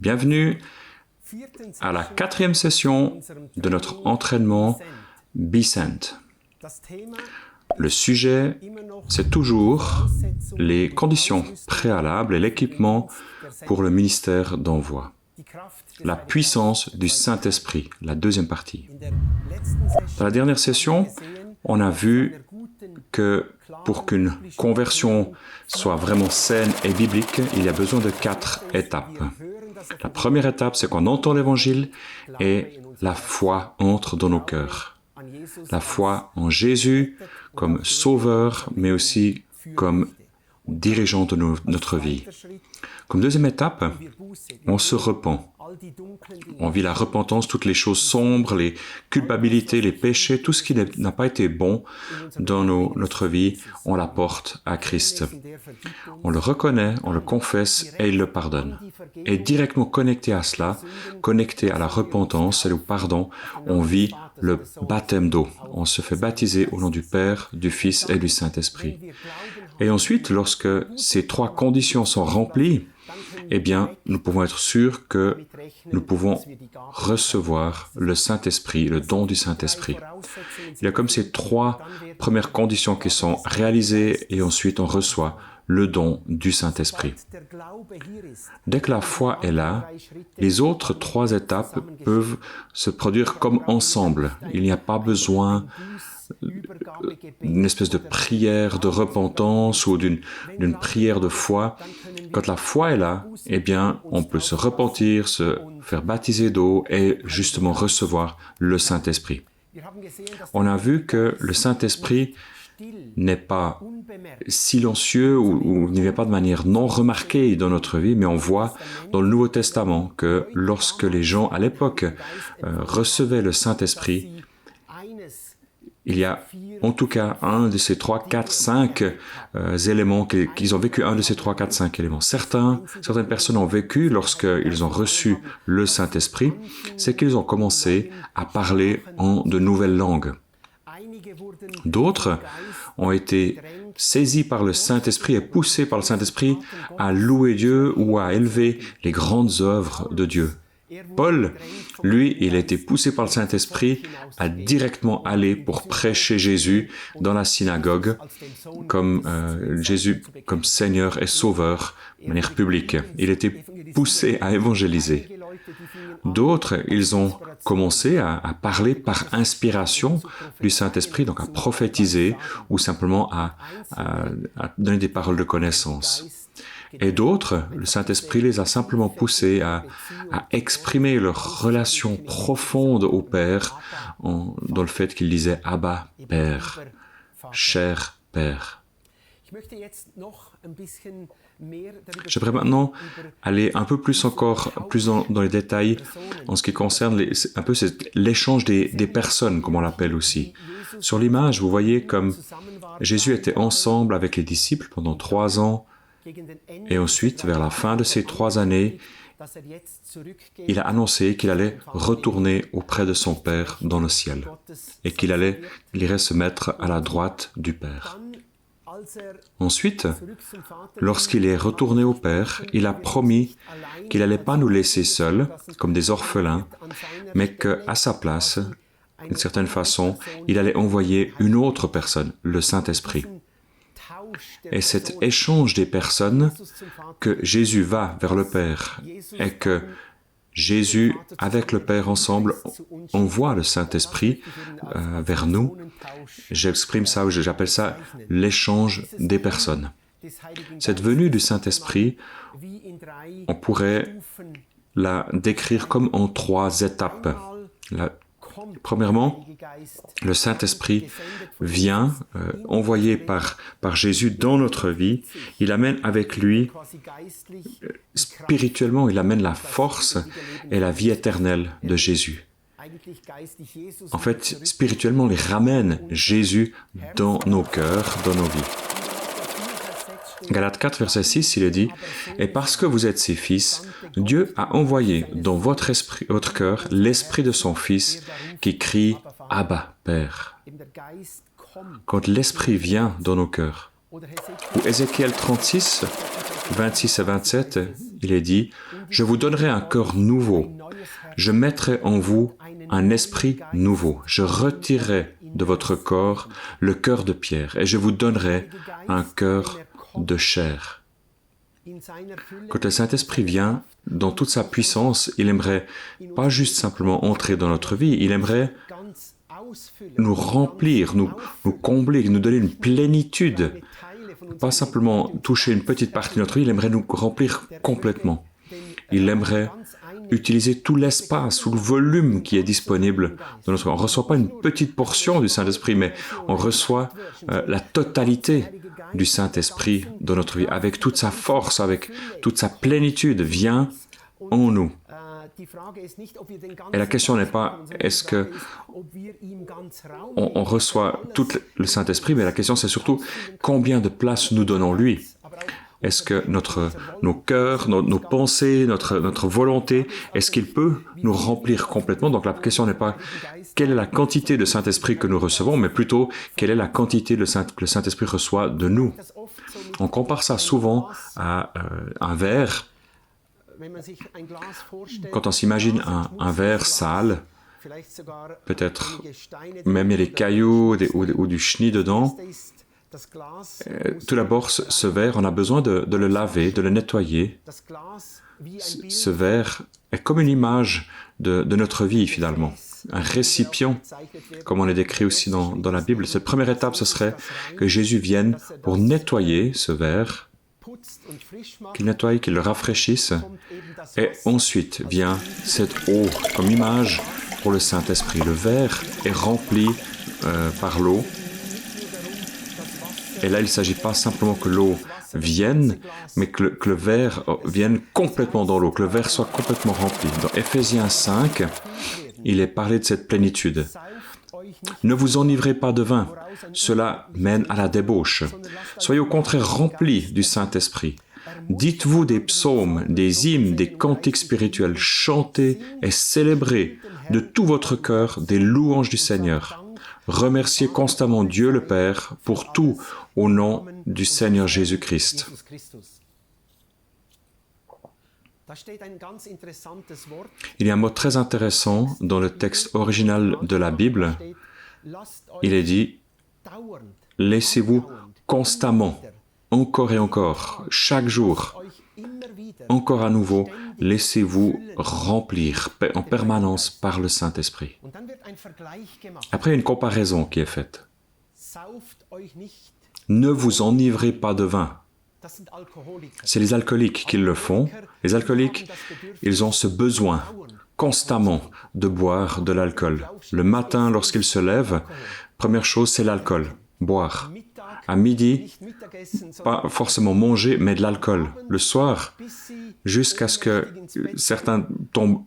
Bienvenue à la 4e session de notre entraînement Be-Sent. Le sujet, c'est toujours les conditions préalables et l'équipement pour le ministère d'envoi. La puissance du Saint-Esprit, la 2e partie. Dans la dernière session, on a vu que pour qu'une conversion soit vraiment saine et biblique, il y a besoin de 4 étapes. La première étape, c'est qu'on entend l'Évangile et la foi entre dans nos cœurs. La foi en Jésus comme sauveur, mais aussi comme dirigeant de notre vie. Comme 2e étape, on se repent. On vit la repentance, toutes les choses sombres, les culpabilités, les péchés, tout ce qui n'a pas été bon dans notre vie, on l'apporte à Christ. On le reconnaît, on le confesse et il le pardonne. Et directement connecté à cela, connecté à la repentance et au pardon, on vit le baptême d'eau. On se fait baptiser au nom du Père, du Fils et du Saint-Esprit. Et ensuite, lorsque ces 3 conditions sont remplies, eh bien, nous pouvons être sûrs que nous pouvons recevoir le Saint-Esprit, le don du Saint-Esprit. Il y a comme ces 3 premières conditions qui sont réalisées et ensuite on reçoit le don du Saint-Esprit. Dès que la foi est là, les autres 3 étapes peuvent se produire comme ensemble. Il n'y a pas besoin d'une espèce de prière de repentance ou d'une prière de foi. Quand la foi est là, eh bien, on peut se repentir, se faire baptiser d'eau et justement recevoir le Saint-Esprit. On a vu que le Saint-Esprit n'est pas silencieux ou n'y vient pas de manière non remarquée dans notre vie, mais on voit dans le Nouveau Testament que lorsque les gens à l'époque recevaient le Saint-Esprit, il y a en tout cas un de ces 3, 4, 5 éléments qu'ils ont vécu, un de ces 3, 4, 5 éléments. Certaines personnes ont vécu lorsqu'ils ont reçu le Saint-Esprit, c'est qu'ils ont commencé à parler en de nouvelles langues. D'autres ont été saisis par le Saint-Esprit et poussés par le Saint-Esprit à louer Dieu ou à élever les grandes œuvres de Dieu. Paul, lui, il a été poussé par le Saint-Esprit à directement aller pour prêcher Jésus dans la synagogue comme Jésus comme Seigneur et Sauveur de manière publique. Il était poussé à évangéliser. D'autres, ils ont commencé à parler par inspiration du Saint-Esprit, donc à prophétiser ou simplement à donner des paroles de connaissance. Et d'autres, le Saint-Esprit les a simplement poussés à exprimer leur relation profonde au Père dans le fait qu'ils disaient « Abba, Père, cher Père ». J'aimerais maintenant aller un peu plus dans les détails en ce qui concerne l'échange des personnes, comme on l'appelle aussi. Sur l'image, vous voyez comme Jésus était ensemble avec les disciples pendant 3 ans, et ensuite, vers la fin de ces 3 années, il a annoncé qu'il allait retourner auprès de son Père dans le ciel et qu'il irait se mettre à la droite du Père. Ensuite, lorsqu'il est retourné au Père, il a promis qu'il n'allait pas nous laisser seuls, comme des orphelins, mais qu'à sa place, d'une certaine façon, il allait envoyer une autre personne, le Saint-Esprit. Et cet échange des personnes, que Jésus va vers le Père et que Jésus, avec le Père ensemble, envoie le Saint-Esprit vers nous, j'appelle ça l'échange des personnes. Cette venue du Saint-Esprit, on pourrait la décrire comme en 3 étapes. Premièrement, le Saint-Esprit vient, envoyé par Jésus dans notre vie. Il amène avec lui, spirituellement, il amène la force et la vie éternelle de Jésus. En fait, spirituellement, il ramène Jésus dans nos cœurs, dans nos vies. Galates 4, verset 6, il est dit « Et parce que vous êtes ses fils, Dieu a envoyé dans votre cœur l'esprit de son Fils qui crie « Abba, Père ». Quand l'esprit vient dans nos cœurs. Ou Ézéchiel 36, 26 et 27, il est dit « Je vous donnerai un cœur nouveau, je mettrai en vous un esprit nouveau, je retirerai de votre corps le cœur de pierre et je vous donnerai un cœur de chair. » Quand le Saint-Esprit vient dans toute sa puissance, il aimerait pas juste simplement entrer dans notre vie, il aimerait nous remplir, nous combler, nous donner une plénitude. Pas simplement toucher une petite partie de notre vie, il aimerait nous remplir complètement. Il aimerait utiliser tout l'espace, tout le volume qui est disponible dans notre vie. On ne reçoit pas une petite portion du Saint-Esprit, mais on reçoit la totalité du Saint-Esprit dans notre vie, avec toute sa force, avec toute sa plénitude, vient en nous. Et la question n'est pas est-ce que on reçoit tout le Saint-Esprit, mais la question c'est surtout combien de place nous donnons lui. Est-ce que nos cœurs, nos pensées, notre volonté, est-ce qu'il peut nous remplir complètement? Donc la question n'est pas quelle est la quantité de Saint-Esprit que nous recevons, mais plutôt quelle est la quantité que le Saint-Esprit reçoit de nous. On compare ça souvent à un verre. Quand on s'imagine un verre sale, peut-être même il y a des cailloux ou du chenille dedans, tout d'abord, ce verre, on a besoin de le laver, de le nettoyer. Ce verre est comme une image de notre vie, finalement. Un récipient, comme on est décrit aussi dans la Bible. Cette première étape, ce serait que Jésus vienne pour nettoyer ce verre, qu'il nettoie, qu'il le rafraîchisse, et ensuite vient cette eau comme image pour le Saint-Esprit. Le verre est rempli par l'eau, et là il ne s'agit pas simplement que l'eau vienne, mais que le verre vienne complètement dans l'eau, que le verre soit complètement rempli. Dans Éphésiens 5, il est parlé de cette plénitude. Ne vous enivrez pas de vin, cela mène à la débauche. Soyez au contraire remplis du Saint-Esprit. Dites-vous des psaumes, des hymnes, des cantiques spirituels, chantez et célébrez de tout votre cœur des louanges du Seigneur. Remerciez constamment Dieu le Père pour tout au nom du Seigneur Jésus-Christ. Il y a un mot très intéressant dans le texte original de la Bible. Il est dit « Laissez-vous constamment, encore et encore, chaque jour, encore à nouveau, laissez-vous remplir en permanence par le Saint-Esprit. » Après, une comparaison qui est faite. Ne vous enivrez pas de vin. C'est les alcooliques qui le font. Les alcooliques, ils ont ce besoin constamment de boire de l'alcool. Le matin, lorsqu'ils se lèvent, première chose, c'est l'alcool, boire. À midi, pas forcément manger, mais de l'alcool. Le soir, jusqu'à ce que certains tombent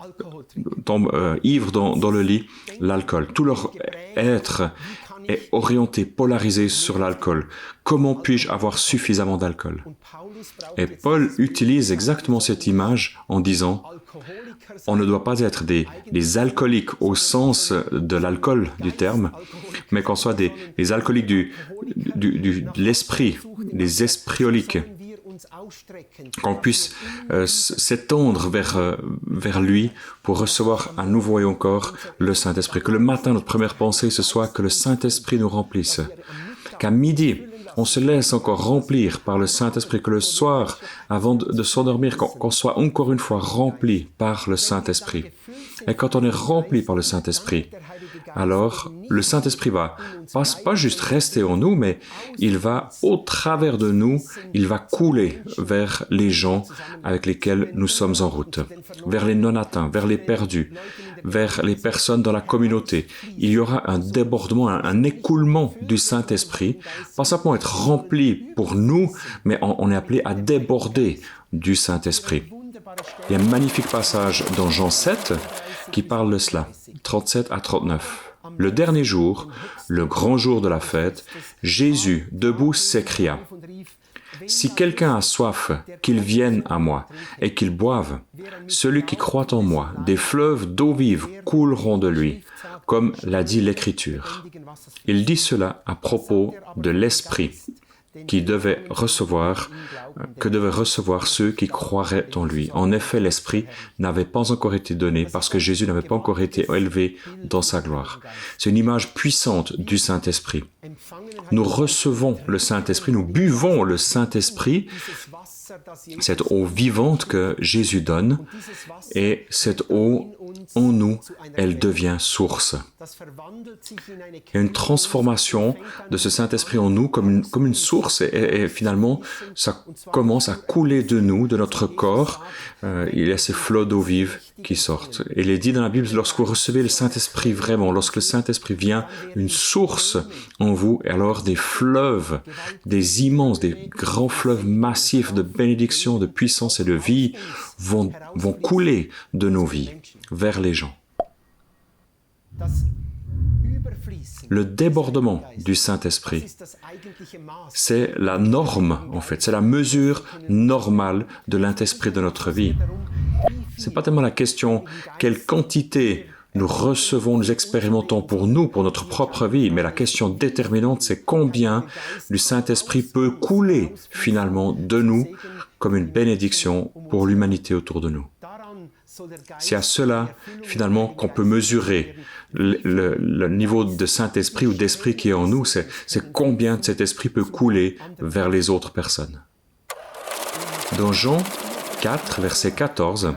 ivres dans le lit, l'alcool. Tout leur être est orienté, polarisé sur l'alcool. Comment puis-je avoir suffisamment d'alcool? Et Paul utilise exactement cette image en disant on ne doit pas être des alcooliques au sens de l'alcool du terme, mais qu'on soit des alcooliques de l'esprit, des esprioliques, qu'on puisse s'étendre vers lui pour recevoir à nouveau et encore le Saint-Esprit. Que le matin, notre première pensée, ce soit que le Saint-Esprit nous remplisse. Qu'à midi, on se laisse encore remplir par le Saint-Esprit, que le soir, avant de s'endormir, qu'on soit encore une fois rempli par le Saint-Esprit. Et quand on est rempli par le Saint-Esprit, alors le Saint-Esprit va pas juste rester en nous, mais il va, au travers de nous, il va couler vers les gens avec lesquels nous sommes en route, vers les non-atteints, vers les perdus, vers les personnes dans la communauté. Il y aura un débordement, un écoulement du Saint-Esprit, pas simplement être rempli pour nous, mais on est appelé à déborder du Saint-Esprit. Il y a un magnifique passage dans Jean 7 qui parle de cela, 37 à 39. Le dernier jour, le grand jour de la fête, Jésus, debout, s'écria Si quelqu'un a soif, qu'il vienne à moi et qu'il boive. Celui qui croit en moi, des fleuves d'eau vive couleront de lui, comme l'a dit l'Écriture. Il dit cela à propos de l'Esprit que devaient recevoir ceux qui croiraient en lui. En effet, l'Esprit n'avait pas encore été donné parce que Jésus n'avait pas encore été élevé dans sa gloire. C'est une image puissante du Saint-Esprit. Nous recevons le Saint-Esprit, nous buvons le Saint-Esprit, cette eau vivante que Jésus donne, et cette eau en nous, elle devient source. Il y a une transformation de ce Saint-Esprit en nous comme une source, et finalement, ça commence à couler de nous, de notre corps. Il y a ces flots d'eau vive qui sortent. Et il est dit dans la Bible, lorsque vous recevez le Saint-Esprit vraiment, lorsque le Saint-Esprit vient, une source en vous, et alors des fleuves, des immenses, des grands fleuves massifs de bénédiction, de puissance et de vie vont couler de nos vies vers les gens. Le débordement du Saint-Esprit, c'est la norme, en fait, c'est la mesure normale de l'Esprit de notre vie. Ce n'est pas tellement la question quelle quantité nous recevons, nous expérimentons pour nous, pour notre propre vie, mais la question déterminante, c'est combien du Saint-Esprit peut couler finalement de nous comme une bénédiction pour l'humanité autour de nous. C'est à cela, finalement, qu'on peut mesurer le niveau de Saint-Esprit ou d'Esprit qui est en nous, c'est combien de cet Esprit peut couler vers les autres personnes. Dans Jean 4, verset 14,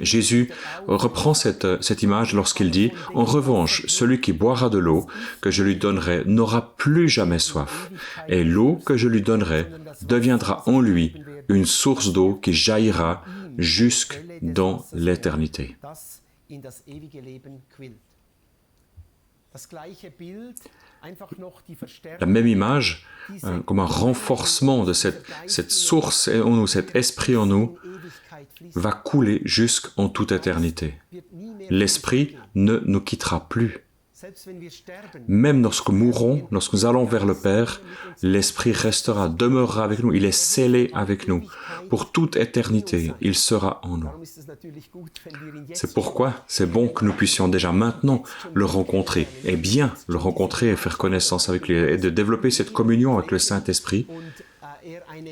Jésus reprend cette image lorsqu'il dit « En revanche, celui qui boira de l'eau que je lui donnerai n'aura plus jamais soif, et l'eau que je lui donnerai deviendra en lui une source d'eau qui jaillira jusque dans l'éternité. » La même image, comme un renforcement de cette source en nous, cet esprit en nous, va couler jusqu'en toute éternité. L'esprit ne nous quittera plus. Même lorsque nous mourrons, lorsque nous allons vers le Père, l'Esprit restera, demeurera avec nous, il est scellé avec nous. Pour toute éternité, il sera en nous. C'est pourquoi c'est bon que nous puissions déjà maintenant le rencontrer, et bien le rencontrer et faire connaissance avec lui, et de développer cette communion avec le Saint-Esprit,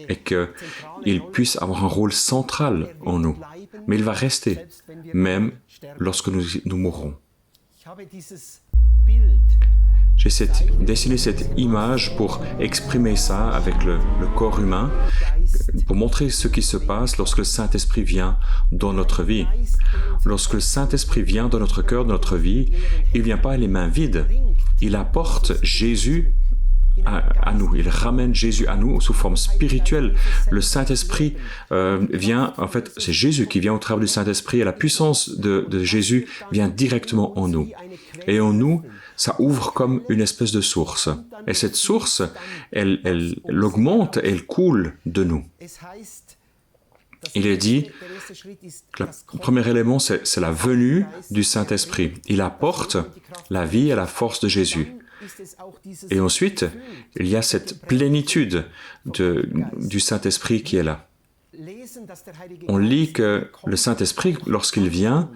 et qu'il puisse avoir un rôle central en nous. Mais il va rester, même lorsque nous mourrons. J'ai dessiné cette image pour exprimer ça avec le corps humain, pour montrer ce qui se passe lorsque le Saint-Esprit vient dans notre vie. Lorsque le Saint-Esprit vient dans notre cœur, dans notre vie, il ne vient pas les mains vides. Il apporte Jésus à nous. Il ramène Jésus à nous sous forme spirituelle. Le Saint-Esprit vient, en fait, c'est Jésus qui vient au travers du Saint-Esprit et la puissance de Jésus vient directement en nous. Et en nous, ça ouvre comme une espèce de source. Et cette source, elle augmente, elle coule de nous. Il est dit que le premier élément, c'est la venue du Saint-Esprit. Il apporte la vie et la force de Jésus. Et ensuite, il y a cette plénitude du Saint-Esprit qui est là. On lit que le Saint-Esprit, lorsqu'il vient,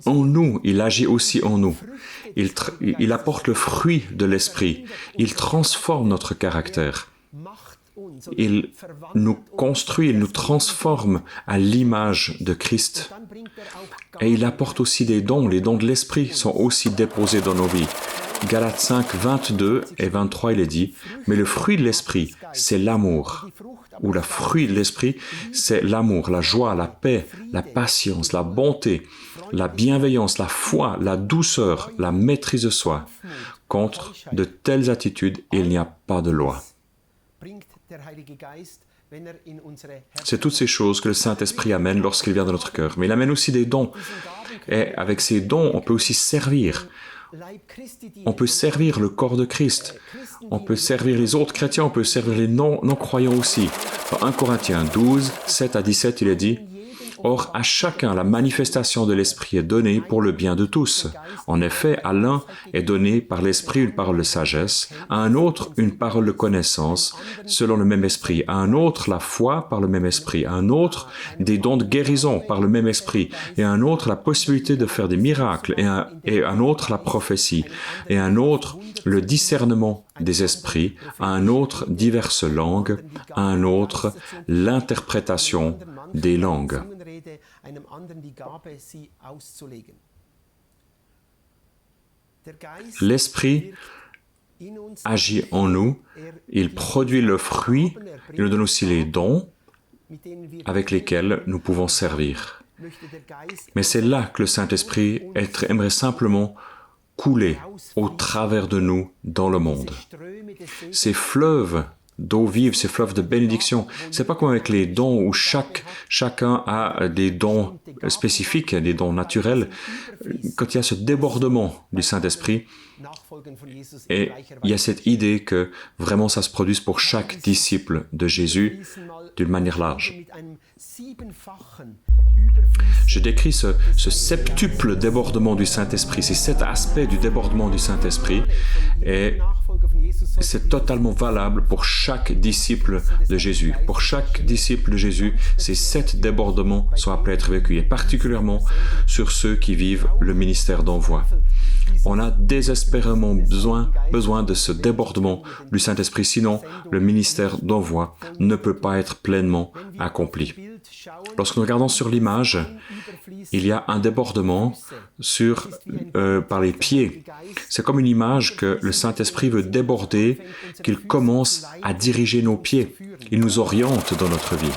en nous, il agit aussi en nous. Il apporte le fruit de l'Esprit. Il transforme notre caractère. Il nous construit, il nous transforme à l'image de Christ. Et il apporte aussi des dons. Les dons de l'Esprit sont aussi déposés dans nos vies. Galates 5, 22 et 23, il est dit « Mais le fruit de l'Esprit, c'est l'amour. » Ou le fruit de l'Esprit, c'est l'amour, la joie, la paix, la patience, la bonté, la bienveillance, la foi, la douceur, la maîtrise de soi. Contre de telles attitudes, il n'y a pas de loi. C'est toutes ces choses que le Saint-Esprit amène lorsqu'il vient dans notre cœur. Mais il amène aussi des dons. Et avec ces dons, on peut aussi servir. On peut servir le corps de Christ. On peut servir les autres chrétiens, on peut servir les non-croyants aussi. Dans 1 Corinthiens 12, 7 à 17, il est dit « Or, à chacun, la manifestation de l'Esprit est donnée pour le bien de tous. En effet, à l'un est donné par l'Esprit une parole de sagesse, à un autre une parole de connaissance, selon le même Esprit, à un autre la foi par le même Esprit, à un autre des dons de guérison par le même Esprit, et à un autre la possibilité de faire des miracles, et à un autre la prophétie, et à un autre le discernement des esprits, à un autre diverses langues, à un autre l'interprétation des langues. L'Esprit agit en nous, il produit le fruit, il nous donne aussi les dons avec lesquels nous pouvons servir. Mais c'est là que le Saint-Esprit aimerait simplement couler au travers de nous dans le monde. Ces fleuves d'eau vive, ces fleuves de bénédiction, c'est pas comme avec les dons où chacun a des dons spécifiques, des dons naturels. Quand il y a ce débordement du Saint-Esprit, et il y a cette idée que vraiment ça se produise pour chaque disciple de Jésus d'une manière large. Je décris ce septuple débordement du Saint-Esprit, ces 7 aspects du débordement du Saint-Esprit, et c'est totalement valable pour chaque disciple de Jésus. Pour chaque disciple de Jésus, ces 7 débordements sont appelés à être vécus, et particulièrement sur ceux qui vivent le ministère d'envoi. On a désespérément besoin de ce débordement du Saint-Esprit, sinon le ministère d'envoi ne peut pas être pleinement accompli. Lorsque nous regardons sur l'image, il y a un débordement par les pieds. C'est comme une image que le Saint-Esprit veut déborder, qu'il commence à diriger nos pieds. Il nous oriente dans notre vie.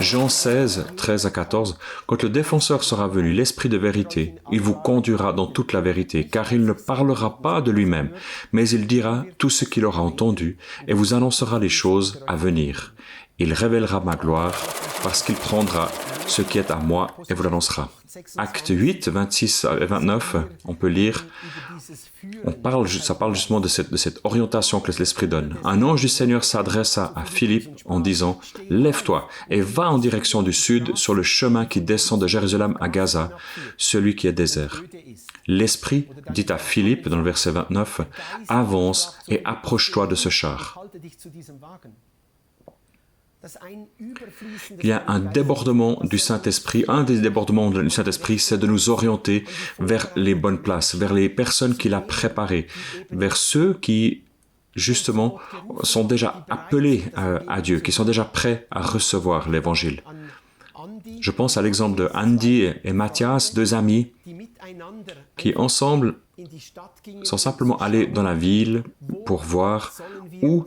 Jean 16, 13 à 14, « Quand le défenseur sera venu, l'Esprit de vérité, il vous conduira dans toute la vérité, car il ne parlera pas de lui-même, mais il dira tout ce qu'il aura entendu et vous annoncera les choses à venir. Il révélera ma gloire, parce qu'il prendra ce qui est à moi et vous l'annoncera. » Acte 8, 26 et 29, on peut lire, ça parle justement de cette orientation que l'Esprit donne. Un ange du Seigneur s'adressa à Philippe en disant, « Lève-toi et va en direction du sud sur le chemin qui descend de Jérusalem à Gaza, celui qui est désert. » L'Esprit dit à Philippe, dans le verset 29, « Avance et approche-toi de ce char. » Il y a un débordement du Saint-Esprit. Un des débordements du Saint-Esprit, c'est de nous orienter vers les bonnes places, vers les personnes qu'il a préparées, vers ceux qui, justement, sont déjà appelés à Dieu, qui sont déjà prêts à recevoir l'Évangile. Je pense à l'exemple de Andy et Mathias, 2 amis, qui ensemble sont simplement allés dans la ville pour voir où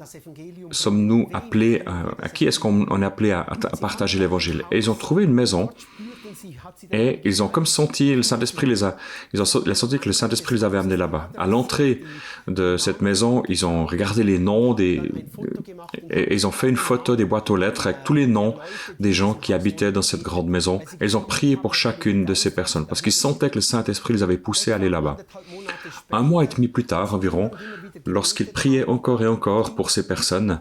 sommes-nous appelés, à qui est-ce qu'on est appelé à partager l'Évangile. Et ils ont trouvé une maison et ils ont comme senti, le Saint-Esprit ils ont senti que le Saint-Esprit les avait amenés là-bas. À l'entrée de cette maison, ils ont regardé les noms et ils ont fait une photo des boîtes aux lettres avec tous les noms des gens qui habitaient dans cette grande maison. Et ils ont prié pour chacune de ces personnes parce qu'ils sentaient que le Saint-Esprit les avait poussés à aller là-bas. 1 mois et demi plus tard environ, lorsqu'ils priaient encore et encore pour ces personnes,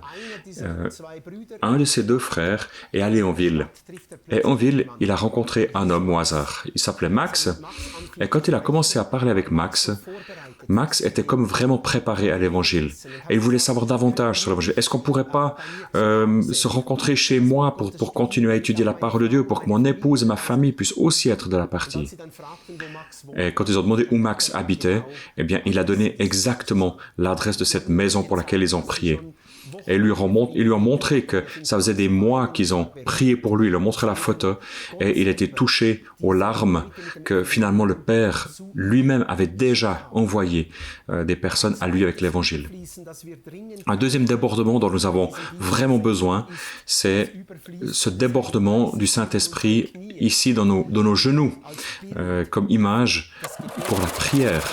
un de ses 2 frères est allé en ville. Et en ville, il a rencontré un homme au hasard. Il s'appelait Max. Et quand il a commencé à parler avec Max, Max était comme vraiment préparé à l'Évangile. Et il voulait savoir davantage sur l'Évangile. Est-ce qu'on pourrait pas se rencontrer chez moi pour continuer à étudier la parole de Dieu, pour que mon épouse et ma famille puissent aussi être de la partie? Et quand ils ont demandé où Max habitait, eh bien, il a donné exactement l'adresse de cette maison pour laquelle ils ont prié. Et ils lui ont montré que ça faisait des mois qu'ils ont prié pour lui. Ils lui ont montré la photo et il était touché aux larmes que finalement le Père lui-même avait déjà envoyé des personnes à lui avec l'Évangile. Un deuxième débordement dont nous avons vraiment besoin, c'est ce débordement du Saint-Esprit ici dans nos genoux, comme image pour la prière.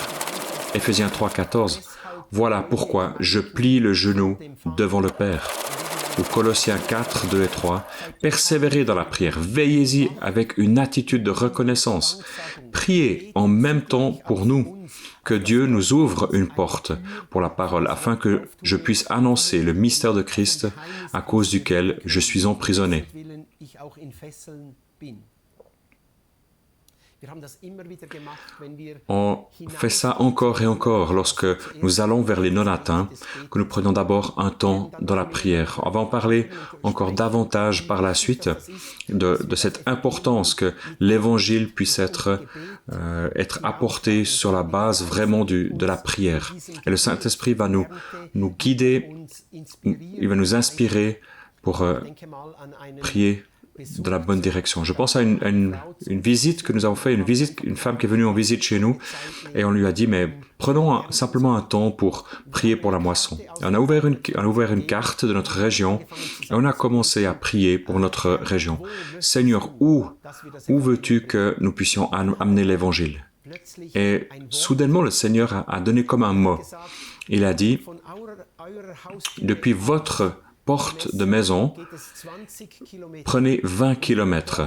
Éphésiens 3, 14. Voilà pourquoi je plie le genou devant le Père. Ou Colossiens 4, 2 et 3. Persévérez dans la prière, veillez-y avec une attitude de reconnaissance. Priez en même temps pour nous, que Dieu nous ouvre une porte pour la parole, afin que je puisse annoncer le mystère de Christ à cause duquel je suis emprisonné. On fait ça encore et encore lorsque nous allons vers les non-atteints, que nous prenons d'abord un temps dans la prière. On va en parler encore davantage par la suite de cette importance que l'Évangile puisse être apporté sur la base vraiment de la prière. Et le Saint-Esprit va nous guider, il va nous inspirer pour prier de la bonne direction. Je pense à une visite que nous avons fait, une femme qui est venue en visite chez nous, et on lui a dit, mais prenons simplement un temps pour prier pour la moisson. Et on a ouvert une carte de notre région, et on a commencé à prier pour notre région. Seigneur, où veux-tu que nous puissions amener l'Évangile? Et soudainement, le Seigneur a donné comme un mot. Il a dit, depuis votre porte de maison, prenez 20 kilomètres.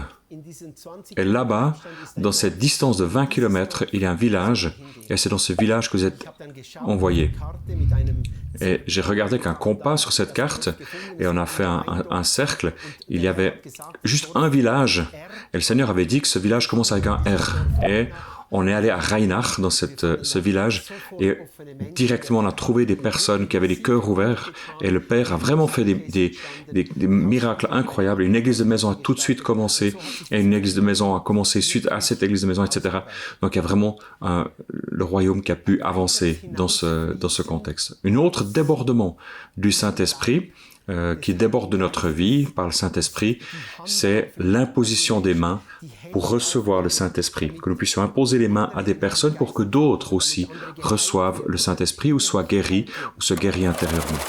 Et là-bas, dans cette distance de 20 kilomètres, il y a un village, et c'est dans ce village que vous êtes envoyés. Et j'ai regardé qu'un compas sur cette carte, et on a fait un cercle. Il y avait juste un village, et le Seigneur avait dit que ce village commence avec un R. Et on est allé à Reinach, dans ce village, et directement on a trouvé des personnes qui avaient les cœurs ouverts, et le Père a vraiment fait des miracles incroyables. Une église de maison a tout de suite commencé, et une église de maison a commencé suite à cette église de maison, etc. Donc il y a vraiment le royaume qui a pu avancer dans ce contexte. Un autre débordement du Saint-Esprit, qui déborde de notre vie par le Saint-Esprit, c'est l'imposition des mains pour recevoir le Saint-Esprit. Que nous puissions imposer les mains à des personnes pour que d'autres aussi reçoivent le Saint-Esprit ou soient guéris ou se guérissent intérieurement.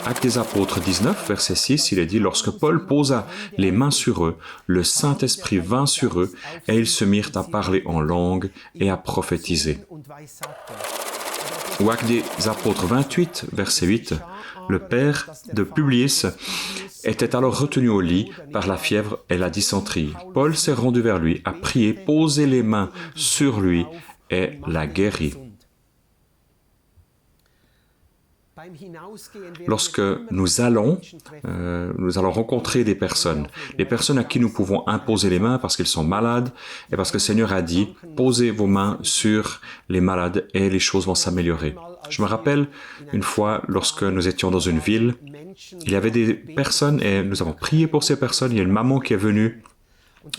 Actes des Apôtres 19, verset 6, il est dit « Lorsque Paul posa les mains sur eux, le Saint-Esprit vint sur eux et ils se mirent à parler en langue et à prophétiser. » Ou Actes des Apôtres 28, verset 8, le père de Publius était alors retenu au lit par la fièvre et la dysenterie. Paul s'est rendu vers lui, a prié, posé les mains sur lui et l'a guéri. Lorsque nous allons rencontrer des personnes à qui nous pouvons imposer les mains parce qu'ils sont malades et parce que le Seigneur a dit « Posez vos mains sur les malades et les choses vont s'améliorer ». Je me rappelle une fois lorsque nous étions dans une ville, il y avait des personnes et nous avons prié pour ces personnes. Il y a une maman qui est venue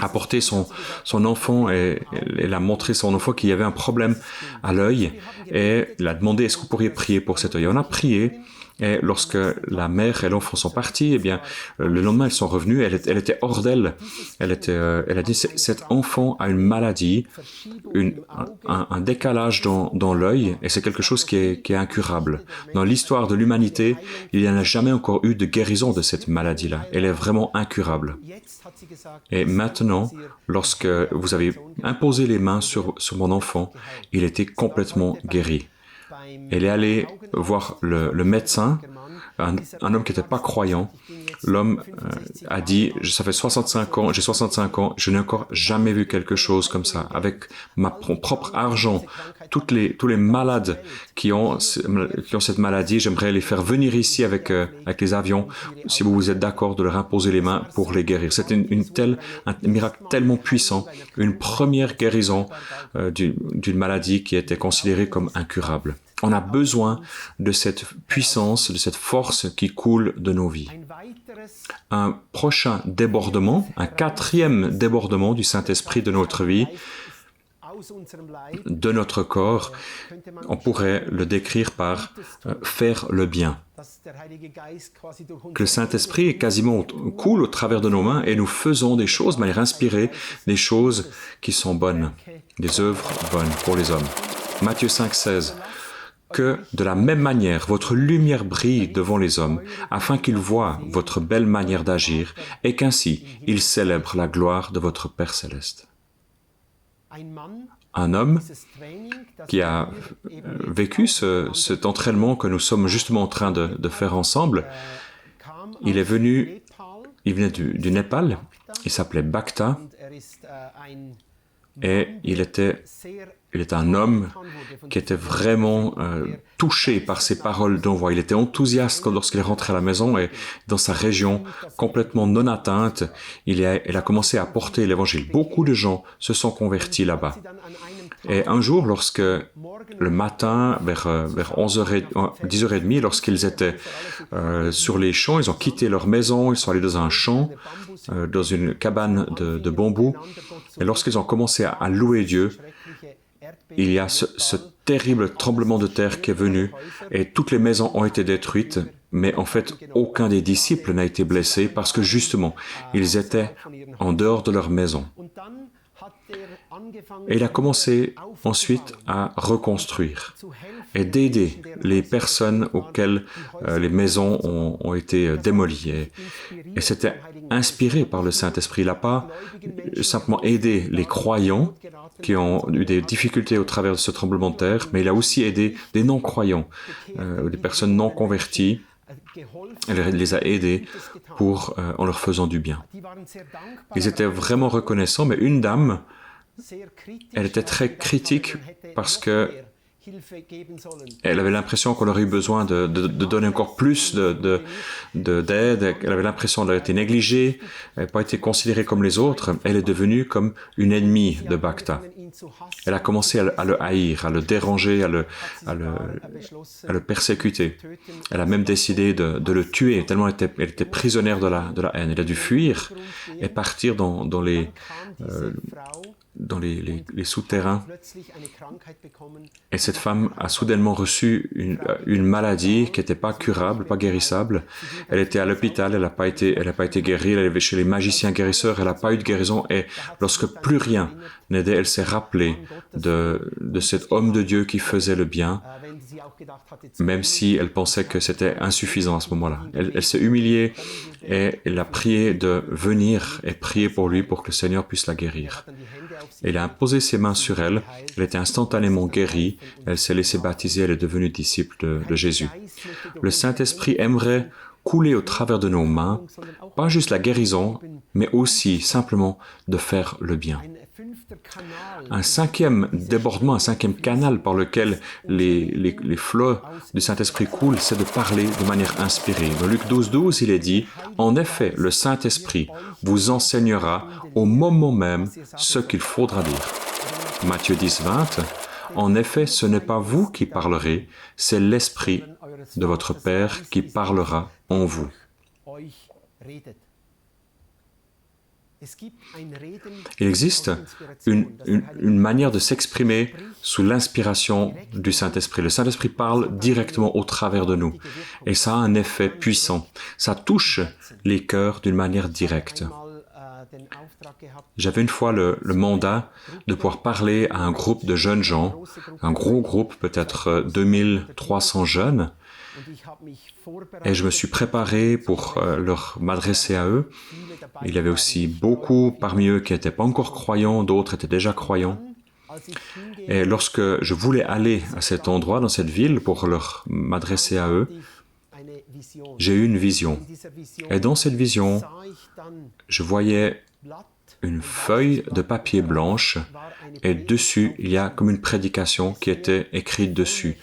apporter son enfant et elle a montré son enfant qu'il y avait un problème à l'œil et elle a demandé est-ce que vous pourriez prier pour cet œil. On a prié et lorsque la mère et l'enfant sont partis, eh bien le lendemain elles sont revenues, elle était hors d'elle. Elle a dit cet enfant a une maladie, un décalage dans l'œil et c'est quelque chose qui est incurable. Dans l'histoire de l'humanité, il n'y en a jamais encore eu de guérison de cette maladie-là. Elle est vraiment incurable. Et maintenant, lorsque vous avez imposé les mains sur mon enfant, il était complètement guéri. Elle est allée voir le médecin, un homme qui n'était pas croyant. L'homme a dit, ça fait 65 ans, j'ai 65 ans, je n'ai encore jamais vu quelque chose comme ça. Avec mon propre argent, tous les malades qui ont cette maladie, j'aimerais les faire venir ici avec les avions, si vous êtes d'accord de leur imposer les mains pour les guérir. C'était un miracle tellement puissant, une première guérison d'une maladie qui était considérée comme incurable. On a besoin de cette puissance, de cette force qui coule de nos vies. Un prochain débordement, un quatrième débordement du Saint-Esprit de notre vie, de notre corps, on pourrait le décrire par faire le bien. Que le Saint-Esprit est quasiment coule au travers de nos mains et nous faisons des choses de manière inspirée, des choses qui sont bonnes, des œuvres bonnes pour les hommes. Matthieu 5, 16. Que, de la même manière, votre lumière brille devant les hommes, afin qu'ils voient votre belle manière d'agir, et qu'ainsi, ils célèbrent la gloire de votre Père céleste. Un homme qui a vécu cet entraînement que nous sommes justement en train de faire ensemble, il venait du Népal, il s'appelait Bhakta, et il était un homme qui était vraiment touché par ces paroles d'envoi. Il était enthousiaste lorsqu'il est rentré à la maison et dans sa région complètement non atteinte, il a commencé à porter l'évangile. Beaucoup de gens se sont convertis là-bas. Et un jour, lorsque le matin, vers 10h30, lorsqu'ils étaient sur les champs, ils ont quitté leur maison, ils sont allés dans un champ, dans une cabane de bambou. Et lorsqu'ils ont commencé à louer Dieu, il y a ce terrible tremblement de terre qui est venu et toutes les maisons ont été détruites, mais en fait, aucun des disciples n'a été blessé parce que justement, ils étaient en dehors de leur maison. Et il a commencé ensuite à reconstruire et d'aider les personnes auxquelles les maisons ont été démolies. Et c'était inspiré par le Saint-Esprit. Il n'a pas simplement aidé les croyants qui ont eu des difficultés au travers de ce tremblement de terre, mais il a aussi aidé des non-croyants, des personnes non converties. Il les a aidés en leur faisant du bien. Ils étaient vraiment reconnaissants, mais une dame, elle était très critique parce que elle avait l'impression qu'on aurait eu besoin de donner encore plus d'aide. Elle avait l'impression d'avoir été négligée, elle n'a pas été considérée comme les autres. Elle est devenue comme une ennemie de Bhakta. Elle a commencé à le haïr, à le déranger, à le persécuter. Elle a même décidé de le tuer, tellement elle était prisonnière de la haine. Elle a dû fuir et partir dans les souterrains. Et cette femme a soudainement reçu une maladie qui n'était pas curable, pas guérissable. Elle était à l'hôpital, elle n'a pas été guérie, elle est chez les magiciens guérisseurs, elle n'a pas eu de guérison. Et lorsque plus rien n'aidait, elle s'est rappelée de cet homme de Dieu qui faisait le bien, même si elle pensait que c'était insuffisant à ce moment-là. Elle s'est humiliée et elle a prié de venir et prier pour lui pour que le Seigneur puisse la guérir. Il a imposé ses mains sur elle, elle était instantanément guérie, elle s'est laissée baptiser, elle est devenue disciple de Jésus. Le Saint-Esprit aimerait couler au travers de nos mains, pas juste la guérison, mais aussi simplement de faire le bien. Un cinquième débordement, un cinquième canal par lequel les flots du Saint-Esprit coulent, c'est de parler de manière inspirée. Dans Luc 12, il est dit « En effet, le Saint-Esprit vous enseignera au moment même ce qu'il faudra dire. » Matthieu 10, 20 « En effet, ce n'est pas vous qui parlerez, c'est l'Esprit de votre Père qui parlera en vous. » Il existe une manière de s'exprimer sous l'inspiration du Saint-Esprit. Le Saint-Esprit parle directement au travers de nous. Et ça a un effet puissant. Ça touche les cœurs d'une manière directe. J'avais une fois le mandat de pouvoir parler à un groupe de jeunes gens, un gros groupe, peut-être 2300 jeunes, et je me suis préparé pour m'adresser à eux. Il y avait aussi beaucoup parmi eux qui n'étaient pas encore croyants, d'autres étaient déjà croyants. Et lorsque je voulais aller à cet endroit, dans cette ville, pour m'adresser à eux, j'ai eu une vision. Et dans cette vision, je voyais une feuille de papier blanche et dessus, il y a comme une prédication qui était écrite dessus.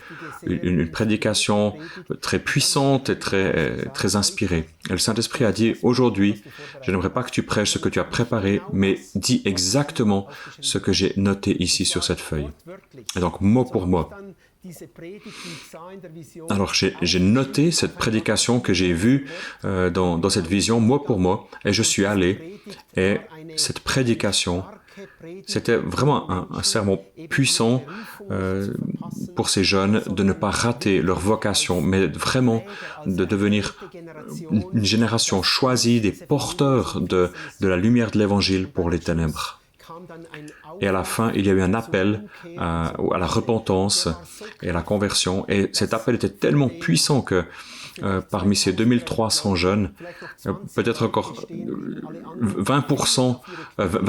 Une prédication très puissante et très inspirée. Et le Saint-Esprit a dit, aujourd'hui, je n'aimerais pas que tu prêches ce que tu as préparé, mais dis exactement ce que j'ai noté ici sur cette feuille. Et donc, mot pour mot. Alors, j'ai noté cette prédication que j'ai vue dans cette vision, mot pour mot, et je suis allé, et cette prédication, c'était vraiment un sermon puissant pour ces jeunes de ne pas rater leur vocation, mais vraiment de devenir une génération choisie des porteurs de la lumière de l'Évangile pour les ténèbres. Et à la fin, il y a eu un appel à la repentance et à la conversion. Et cet appel était tellement puissant que parmi ces 2300 jeunes, peut-être encore 20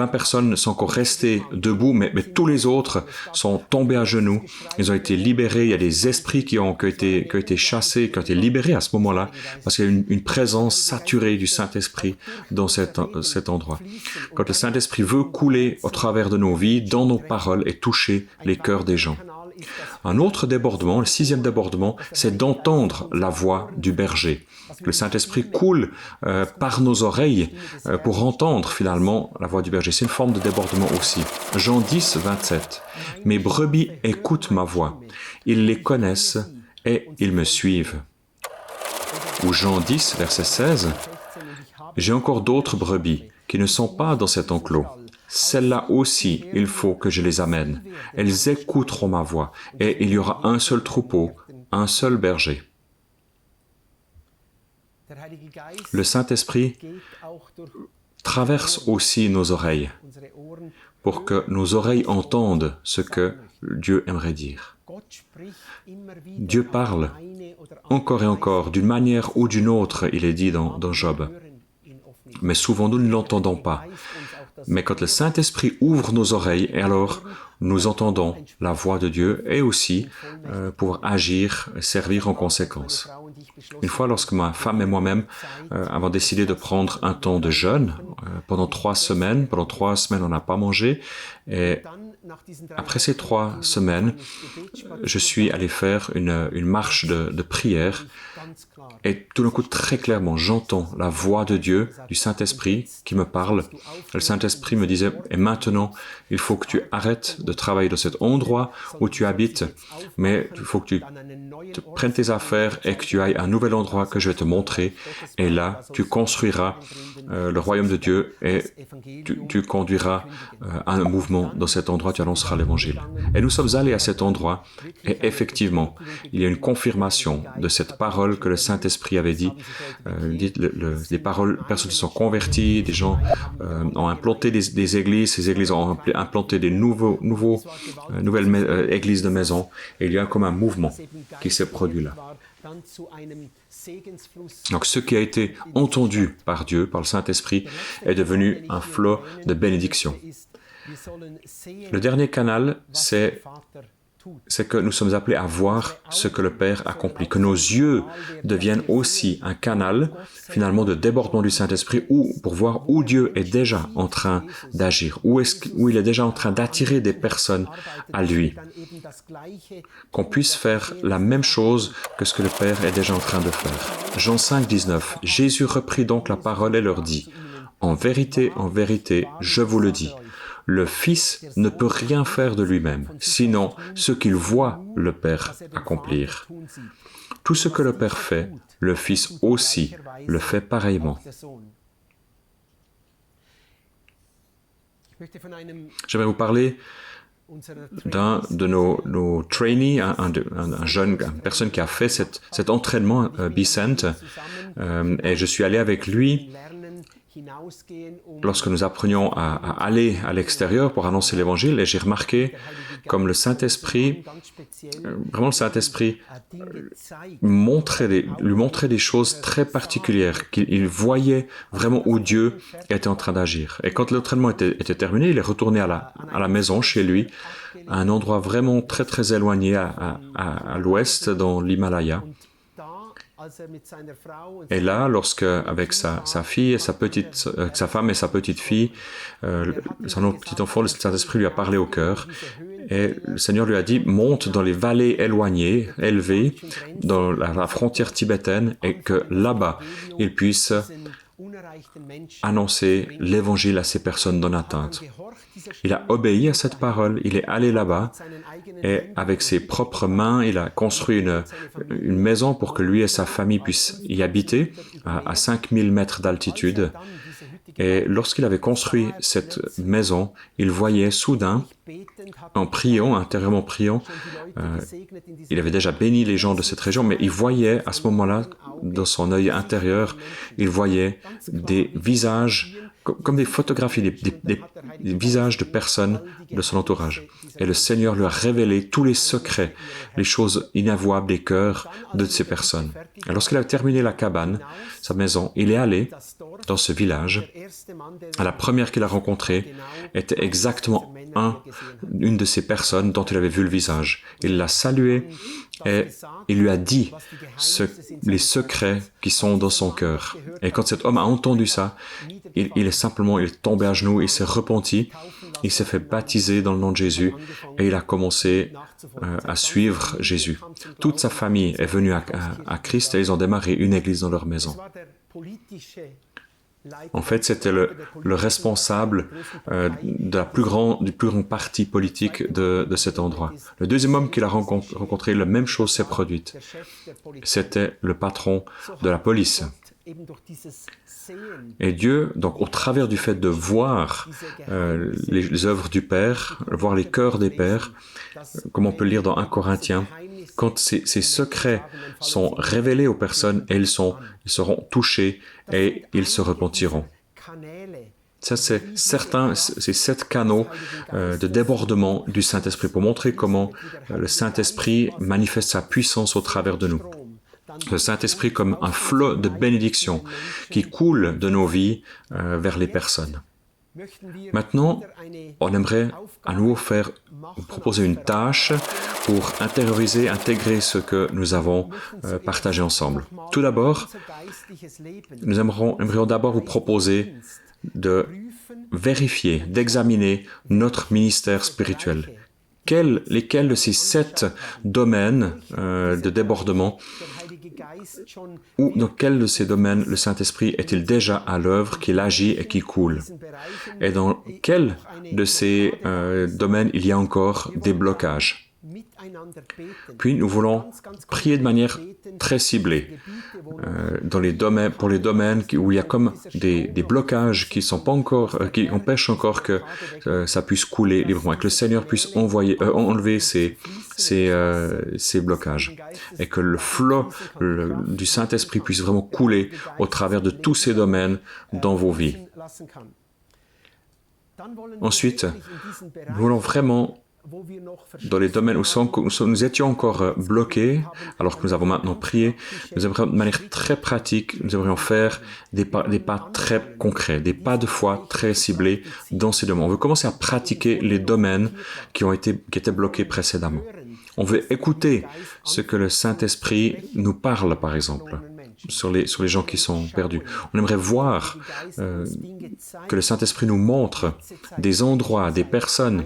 personnes sont encore restées debout, mais tous les autres sont tombés à genoux. Ils ont été libérés. Il y a des esprits qui ont été chassés, qui ont été libérés à ce moment-là, parce qu'il y a une présence saturée du Saint-Esprit dans cet endroit. Quand le Saint-Esprit veut couler au travers de nos vies, dans nos paroles et toucher les cœurs des gens. Un autre débordement, le 6e débordement, c'est d'entendre la voix du berger. Le Saint-Esprit coule par nos oreilles pour entendre finalement la voix du berger. C'est une forme de débordement aussi. Jean 10, 27. « Mes brebis écoutent ma voix. Ils les connaissent et ils me suivent. » Ou Jean 10, verset 16. « J'ai encore d'autres brebis qui ne sont pas dans cet enclos. Celles-là aussi, il faut que je les amène. Elles écouteront ma voix, et il y aura un seul troupeau, un seul berger. » Le Saint-Esprit traverse aussi nos oreilles pour que nos oreilles entendent ce que Dieu aimerait dire. Dieu parle encore et encore, d'une manière ou d'une autre, il est dit dans Job. Mais souvent nous ne l'entendons pas. Mais quand le Saint-Esprit ouvre nos oreilles, et alors nous entendons la voix de Dieu et aussi pour agir, servir en conséquence. Une fois, lorsque ma femme et moi-même avons décidé de prendre un temps de jeûne, pendant 3 semaines, on n'a pas mangé, et après ces 3 semaines, je suis allé faire une marche de prière, et tout d'un coup, très clairement, j'entends la voix de Dieu, du Saint-Esprit, qui me parle. Le Saint-Esprit me disait, et maintenant, il faut que tu arrêtes de travailler dans cet endroit où tu habites, mais il faut que tu prennes tes affaires et que tu ailles à un nouvel endroit que je vais te montrer, et là, tu construiras le royaume de Dieu et tu conduiras un mouvement dans cet endroit, tu annonceras l'évangile. Et nous sommes allés à cet endroit, et effectivement, il y a une confirmation de cette parole que le Saint-Esprit avait dit. Les paroles, personnes se sont converties, des gens ont implanté des églises, ces églises ont implanté des nouvelles églises de maison, et il y a comme un mouvement qui s'est produit là. Donc ce qui a été entendu par Dieu, par le Saint-Esprit, est devenu un flot de bénédiction. Le dernier canal, c'est que nous sommes appelés à voir ce que le Père accomplit, que nos yeux deviennent aussi un canal, finalement, de débordement du Saint-Esprit, pour voir où Dieu est déjà en train d'agir, où il est déjà en train d'attirer des personnes à lui. Qu'on puisse faire la même chose que ce que le Père est déjà en train de faire. Jean 5, 19. Jésus reprit donc la parole et leur dit, « En vérité, je vous le dis, le Fils ne peut rien faire de lui-même, sinon ce qu'il voit le Père accomplir. Tout ce que le Père fait, le Fils aussi le fait pareillement. » J'aimerais vous parler d'un de nos trainees, une personne qui a fait cet entraînement Bicent, et je suis allé avec lui lorsque nous apprenions à aller à l'extérieur pour annoncer l'Évangile, et j'ai remarqué comme le Saint-Esprit, vraiment le Saint-Esprit, lui montrait des choses très particulières, qu'il voyait vraiment où Dieu était en train d'agir. Et quand l'entraînement était terminé, il est retourné à la maison, chez lui, à un endroit vraiment très très éloigné à l'ouest, dans l'Himalaya. Et là, lorsque, avec sa fille et sa femme et sa petite fille, son autre petit enfant, le Saint-Esprit lui a parlé au cœur, et le Seigneur lui a dit, monte dans les vallées éloignées, élevées, dans la frontière tibétaine, et que là-bas, il puisse annoncer l'évangile à ces personnes non atteintes. Il a obéi à cette parole, il est allé là-bas, et avec ses propres mains, il a construit une maison pour que lui et sa famille puissent y habiter, à 5000 mètres d'altitude. Et lorsqu'il avait construit cette maison, il voyait soudain, en priant, intérieurement priant, il avait déjà béni les gens de cette région, mais il voyait à ce moment-là, dans son œil intérieur, il voyait des visages, comme des photographies, des visages de personnes de son entourage. Et le Seigneur lui a révélé tous les secrets, les choses inavouables des cœurs de ces personnes. Et lorsqu'il a terminé la cabane, sa maison, il est allé dans ce village. La première qu'il a rencontrée était exactement une de ces personnes dont il avait vu le visage. Il l'a salué et il lui a dit les secrets qui sont dans son cœur. Et quand cet homme a entendu ça, il est tombé à genoux, il s'est repenti, il s'est fait baptiser dans le nom de Jésus et il a commencé à suivre Jésus. Toute sa famille est venue à Christ et ils ont démarré une église dans leur maison. En fait, c'était le responsable du plus grand parti politique de cet endroit. Le deuxième homme qu'il a rencontré, la même chose s'est produite. C'était le patron de la police. Et Dieu, donc au travers du fait de voir les œuvres du Père, voir les cœurs des pères, comme on peut le lire dans 1 Corinthiens, quand ces secrets sont révélés aux personnes, ils seront touchés et ils se repentiront. Ça, c'est 7 canaux de débordement du Saint-Esprit pour montrer comment le Saint-Esprit manifeste sa puissance au travers de nous. Le Saint-Esprit comme un flot de bénédiction qui coule de nos vies vers les personnes. Maintenant, on aimerait à nouveau proposer une tâche pour intégrer ce que nous avons partagé ensemble. Tout d'abord, nous aimerions d'abord vous proposer de vérifier, d'examiner notre ministère spirituel. Lesquels de ces 7 domaines de débordement ou dans quel de ces domaines le Saint-Esprit est-il déjà à l'œuvre, qu'il agit et qu'il coule? Et dans quel de ces domaines il y a encore des blocages? Puis nous voulons prier de manière très ciblée pour les domaines où il y a comme des blocages qui empêchent encore que ça puisse couler librement et que le Seigneur puisse enlever ces blocages et que le flot du Saint-Esprit puisse vraiment couler au travers de tous ces domaines dans vos vies. Ensuite, nous voulons vraiment dans les domaines où nous étions encore bloqués, alors que nous avons maintenant prié, nous aimerions de manière très pratique, nous aimerions faire des pas très concrets, des pas de foi très ciblés dans ces domaines. On veut commencer à pratiquer les domaines qui étaient bloqués précédemment. On veut écouter ce que le Saint-Esprit nous parle, par exemple, sur les gens qui sont perdus. On aimerait voir que le Saint-Esprit nous montre des endroits, des personnes,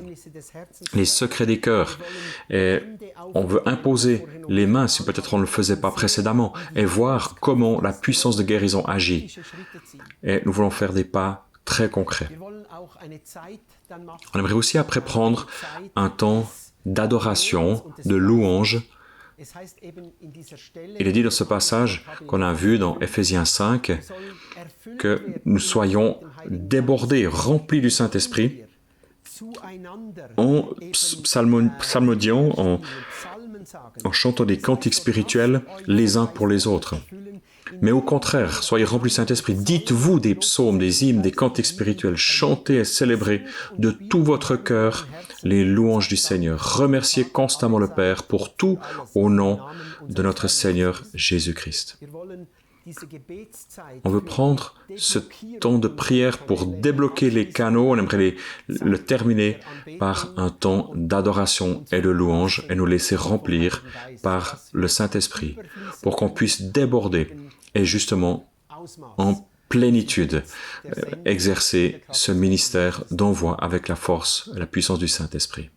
les secrets des cœurs. Et on veut imposer les mains, si peut-être on ne le faisait pas précédemment, et voir comment la puissance de guérison agit. Et nous voulons faire des pas très concrets. On aimerait aussi après prendre un temps d'adoration, de louange. Il est dit dans ce passage qu'on a vu dans Éphésiens 5 que nous soyons débordés, remplis du Saint-Esprit, en psalmodiant, en chantant des cantiques spirituels les uns pour les autres. Mais au contraire, soyez remplis du Saint-Esprit, dites-vous des psaumes, des hymnes, des cantiques spirituels, chantez et célébrez de tout votre cœur les louanges du Seigneur. Remerciez constamment le Père pour tout au nom de notre Seigneur Jésus-Christ. On veut prendre ce temps de prière pour débloquer les canaux. On aimerait le terminer par un temps d'adoration et de louange et nous laisser remplir par le Saint-Esprit pour qu'on puisse déborder et justement en plénitude exercer ce ministère d'envoi avec la force et la puissance du Saint-Esprit.